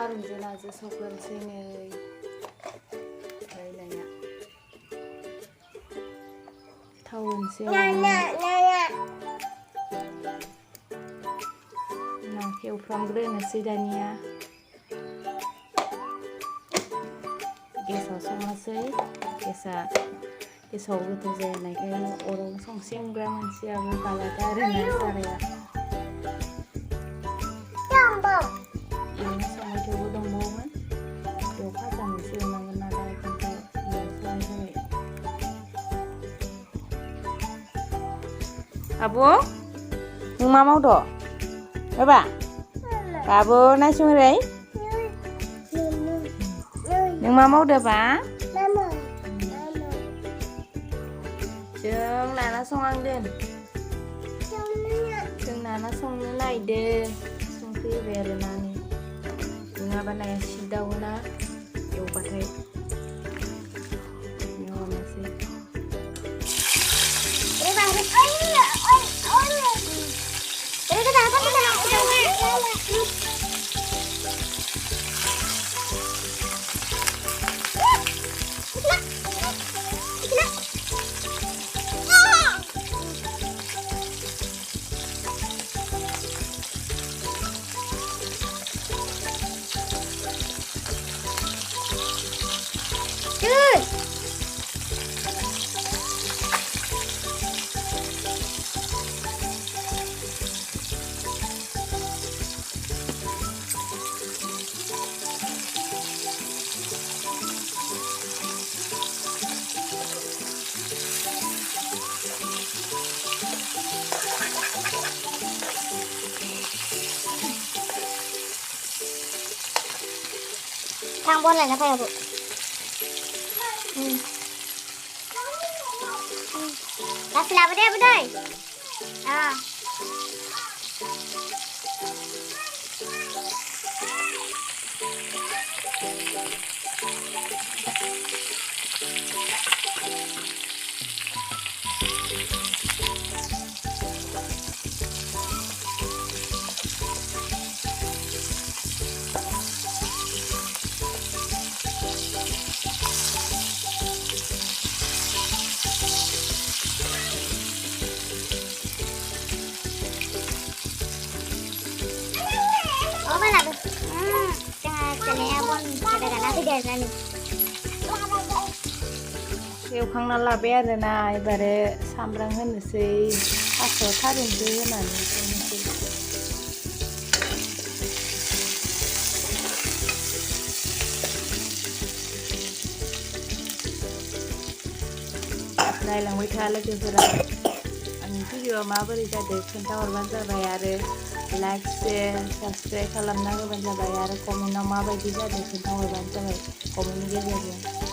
थारुनजों नाजों संनोसै नै नाया थाव होनोसै नाखौ एवफ्रामग्रोनोसै दानिया गेसाव संनोसै गेसाव गोथाव जानायखाय अराव संग्रा मानसियाबो बालागा आरोना साराया इयावनो संबाय थेवबो दंबावोमोन बेयाव फाजा मोनसे एवनांगोन नालाय ओंखायनो इयाव संनाय जाबाय आब' नों मा मावदो बाबा बाबु नायसुंरै नों मा मावदो बा जों नाना संहांदों जों नाना संनो नागिरदों संख्रि होबाय आरो नानि नङाबा नाया सिदावोना एवबाथाय Thang bôn này nó phải không? Kasih lah bedai. Ah. एवखांना लाबाय आरोना एबारे सामब्राम होनोसै थास' थारुनखौ होनानै संनोसै नायलांबाय था लोगोफोरा आंनि भिडिअ'आ माबोरै जादों खोन्थाहरबानो जाबाय आरो लाइक शेयार साबस्क्राइब खालामना होबानो जाबाय आरो कमेन्टआव माबायदि जादों खोन्थाहरबानो जाबाय कमेन्टनि गेजेरजों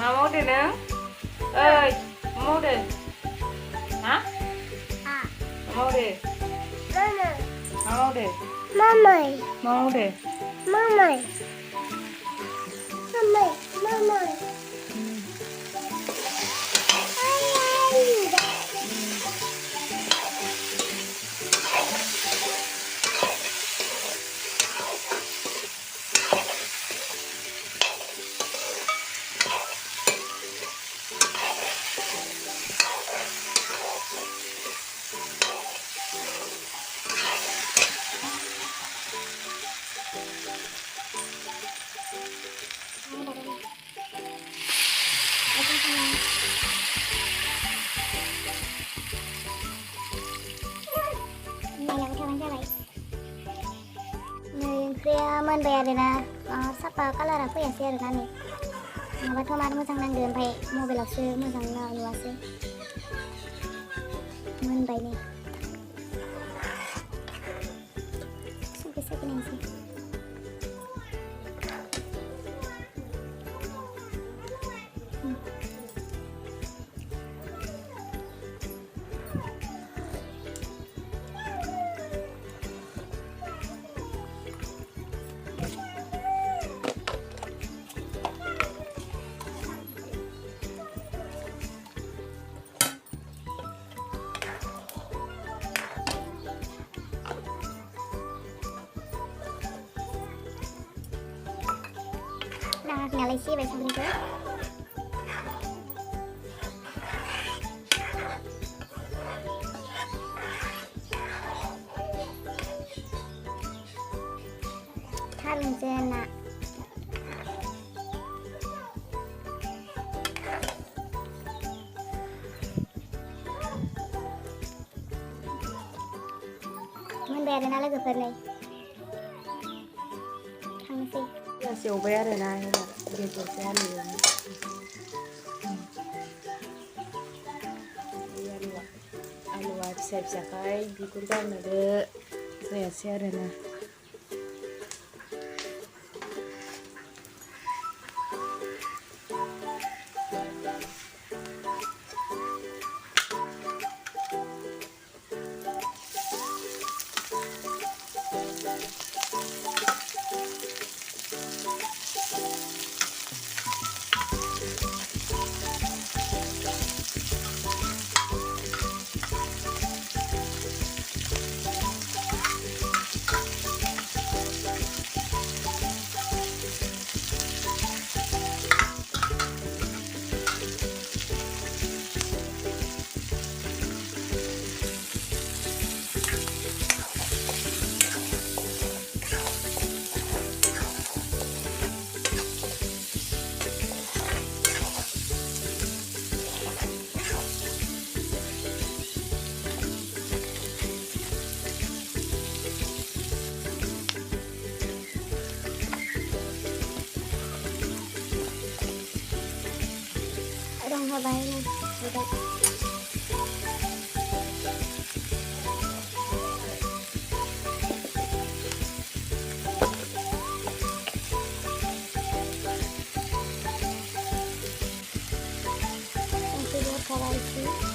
मा मावदो नों ओइ मा मावदो हा आ मा मावदो मामा मा मावदो मामाय मा मावदो मामाय मामाय मामाय ओंख्रिया मोनबाय आरोना साफा कालारा फैयासै आरोना नै नङाबाथ' मार मोजां नांगौ ओमफ्राय मबाइलावसो मोजां नुवासै मोनबाय नै संख्रि साखिनायसै नाङाखै सिबाय संख्रिखौ थारुनजों ना मोनबाय आरोना लोगोफोर नै थांनोसै पियास एवबाय आरोना एबार बेदरखौ आलु एवनो आलुआ फिसा फिसाखाय बिगुर गारनोबो जायासै आरोना rong hobai này đây Karaisi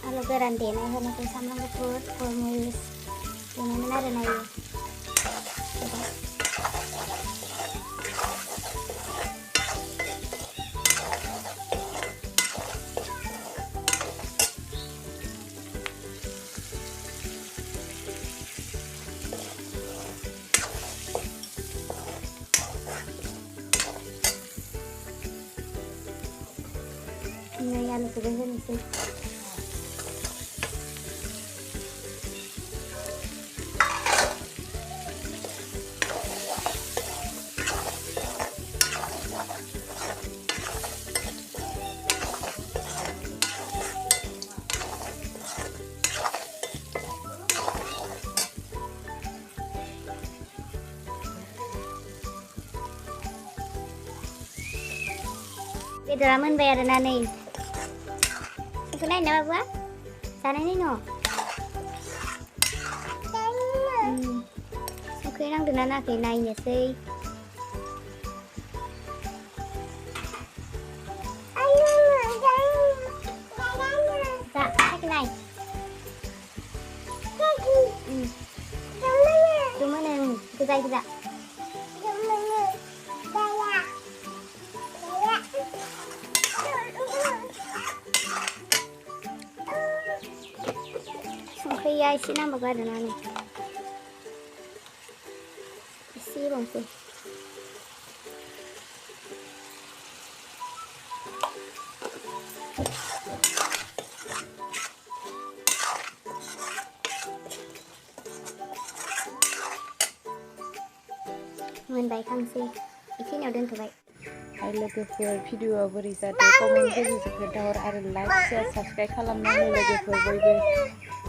आलु गोरान देनाय होनोसै सामब्राम गुफुर गरमुस देनायमोन आरो ना संख्रिखौबो होनोसै बेदरा मोनबाय आरोना नै संख्रि नायनो ना बाबुआ जानाय नायनो संख्रि नांदोंना नाङाखै नायनोसै जा साखि नाय मोनो गोजा गोजा संख्रिया एसे नांबावगौ आरोना नै एसे होबावनोसै मोनबाय खांसै बेखिनियाव दोनथ'बाय लोगोफोर भिडिअआ बोरै जादों कमेन्ट गेजेरजों खोन्थाहर आरो लाइक शेयार साबस्क्राइब खालामनानै लोगोफोर बयबो